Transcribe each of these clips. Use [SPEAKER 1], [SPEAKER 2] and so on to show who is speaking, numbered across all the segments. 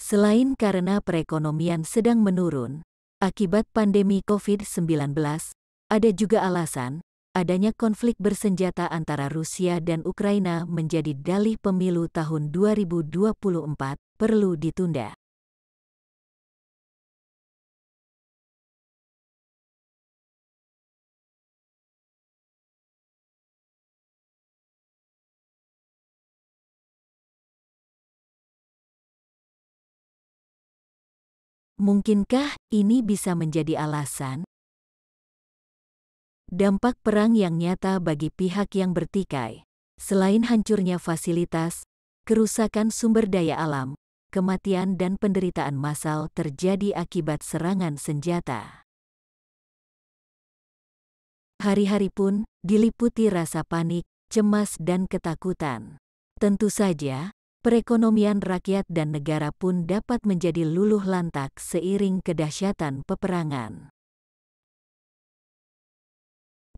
[SPEAKER 1] Selain karena perekonomian sedang menurun, akibat pandemi COVID-19, ada juga alasan adanya konflik bersenjata antara Rusia dan Ukraina menjadi dalih pemilu tahun 2024 perlu ditunda. Mungkinkah ini bisa menjadi alasan? Dampak perang yang nyata bagi pihak yang bertikai, selain hancurnya fasilitas, kerusakan sumber daya alam, kematian dan penderitaan massal terjadi akibat serangan senjata. Hari-hari pun diliputi rasa panik, cemas dan ketakutan. Tentu saja, perekonomian rakyat dan negara pun dapat menjadi luluh lantak seiring kedahsyatan peperangan.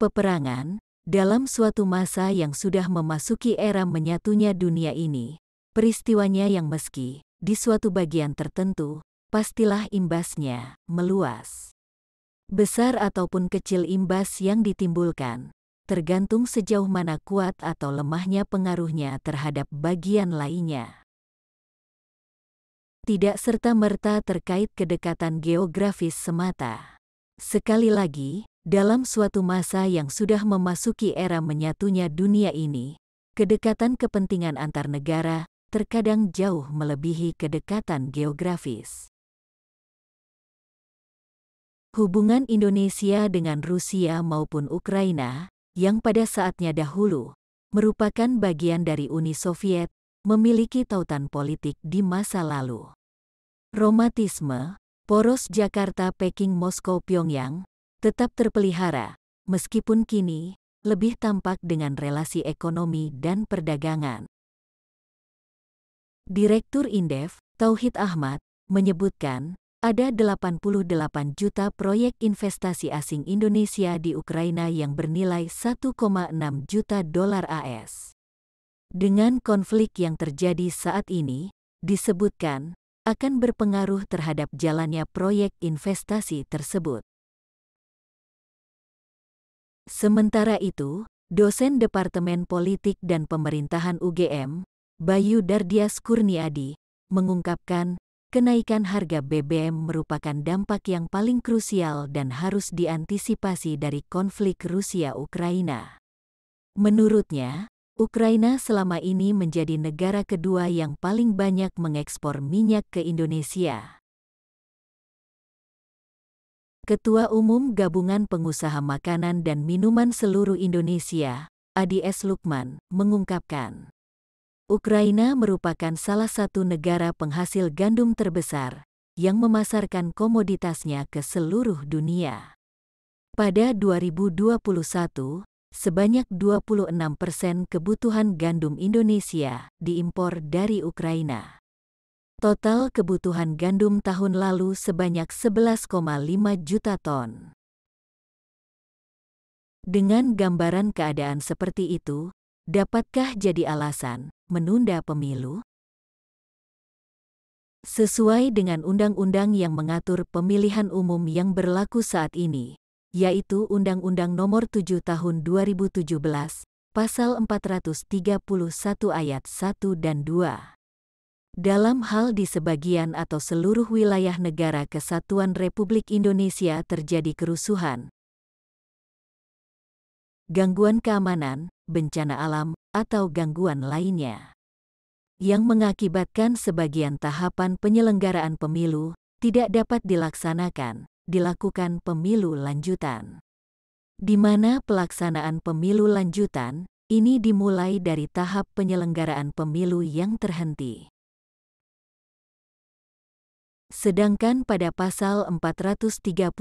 [SPEAKER 1] Peperangan, dalam suatu masa yang sudah memasuki era menyatunya dunia ini, peristiwanya yang meski, di suatu bagian tertentu, pastilah imbasnya meluas. Besar ataupun kecil imbas yang ditimbulkan, tergantung sejauh mana kuat atau lemahnya pengaruhnya terhadap bagian lainnya. Tidak serta-merta terkait kedekatan geografis semata. Sekali lagi, dalam suatu masa yang sudah memasuki era menyatunya dunia ini, kedekatan kepentingan antar negara terkadang jauh melebihi kedekatan geografis. Hubungan Indonesia dengan Rusia maupun Ukraina, yang pada saatnya dahulu merupakan bagian dari Uni Soviet, memiliki tautan politik di masa lalu. Romantisme, poros Jakarta, Peking, Moskow, Pyongyang, tetap terpelihara, meskipun kini lebih tampak dengan relasi ekonomi dan perdagangan. Direktur Indef, Tauhid Ahmad, menyebutkan, ada 88 juta proyek investasi asing Indonesia di Ukraina yang bernilai 1,6 juta dolar AS. Dengan konflik yang terjadi saat ini, disebutkan, akan berpengaruh terhadap jalannya proyek investasi tersebut. Sementara itu, dosen Departemen Politik dan Pemerintahan UGM, Bayu Dardias Kurniadi, mengungkapkan, kenaikan harga BBM merupakan dampak yang paling krusial dan harus diantisipasi dari konflik Rusia-Ukraina. Menurutnya, Ukraina selama ini menjadi negara kedua yang paling banyak mengekspor minyak ke Indonesia. Ketua Umum Gabungan Pengusaha Makanan dan Minuman Seluruh Indonesia, Adi S. Lukman, mengungkapkan, Ukraina merupakan salah satu negara penghasil gandum terbesar yang memasarkan komoditasnya ke seluruh dunia. Pada 2021, sebanyak 26% kebutuhan gandum Indonesia diimpor dari Ukraina. Total kebutuhan gandum tahun lalu sebanyak 11,5 juta ton. Dengan gambaran keadaan seperti itu, dapatkah jadi alasan menunda pemilu? Sesuai dengan undang-undang yang mengatur pemilihan umum yang berlaku saat ini, yaitu Undang-Undang Nomor 7 Tahun 2017, Pasal 431 Ayat 1 dan 2. Dalam hal di sebagian atau seluruh wilayah negara Kesatuan Republik Indonesia terjadi kerusuhan, gangguan keamanan, bencana alam, atau gangguan lainnya, yang mengakibatkan sebagian tahapan penyelenggaraan pemilu tidak dapat dilakukan pemilu lanjutan. Di mana pelaksanaan pemilu lanjutan ini dimulai dari tahap penyelenggaraan pemilu yang terhenti. Sedangkan pada pasal 432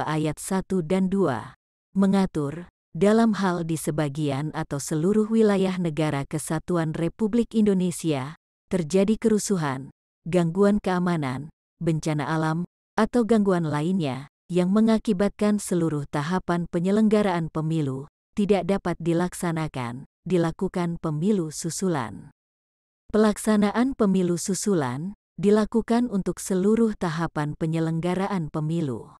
[SPEAKER 1] ayat 1 dan 2, mengatur, dalam hal di sebagian atau seluruh wilayah negara Kesatuan Republik Indonesia, terjadi kerusuhan, gangguan keamanan, bencana alam, atau gangguan lainnya, yang mengakibatkan seluruh tahapan penyelenggaraan pemilu, tidak dapat dilakukan pemilu susulan. Pelaksanaan pemilu susulan dilakukan untuk seluruh tahapan penyelenggaraan pemilu.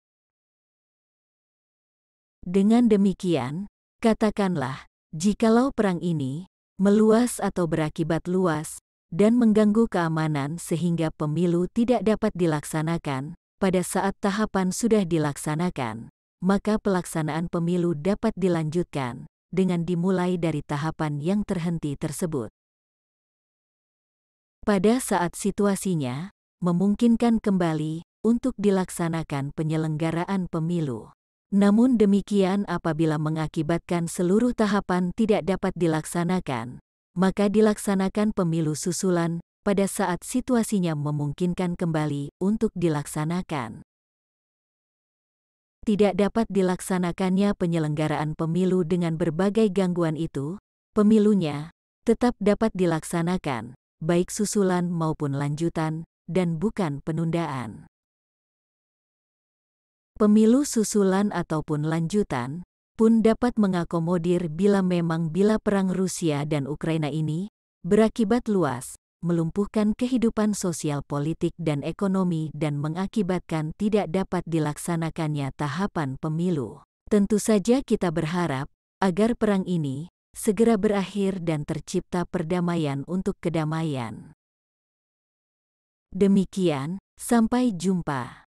[SPEAKER 1] Dengan demikian, katakanlah, jikalau perang ini meluas atau berakibat luas dan mengganggu keamanan sehingga pemilu tidak dapat dilaksanakan, pada saat tahapan sudah dilaksanakan, maka pelaksanaan pemilu dapat dilanjutkan dengan dimulai dari tahapan yang terhenti tersebut. Pada saat situasinya memungkinkan kembali untuk dilaksanakan penyelenggaraan pemilu. Namun demikian, apabila mengakibatkan seluruh tahapan tidak dapat dilaksanakan, maka dilaksanakan pemilu susulan pada saat situasinya memungkinkan kembali untuk dilaksanakan. Tidak dapat dilaksanakannya penyelenggaraan pemilu dengan berbagai gangguan itu, pemilunya tetap dapat dilaksanakan, baik susulan maupun lanjutan, dan bukan penundaan. Pemilu susulan ataupun lanjutan pun dapat mengakomodir bila perang Rusia dan Ukraina ini berakibat luas, melumpuhkan kehidupan sosial politik dan ekonomi dan mengakibatkan tidak dapat dilaksanakannya tahapan pemilu. Tentu saja kita berharap agar perang ini segera berakhir dan tercipta perdamaian untuk kedamaian. Demikian, sampai jumpa.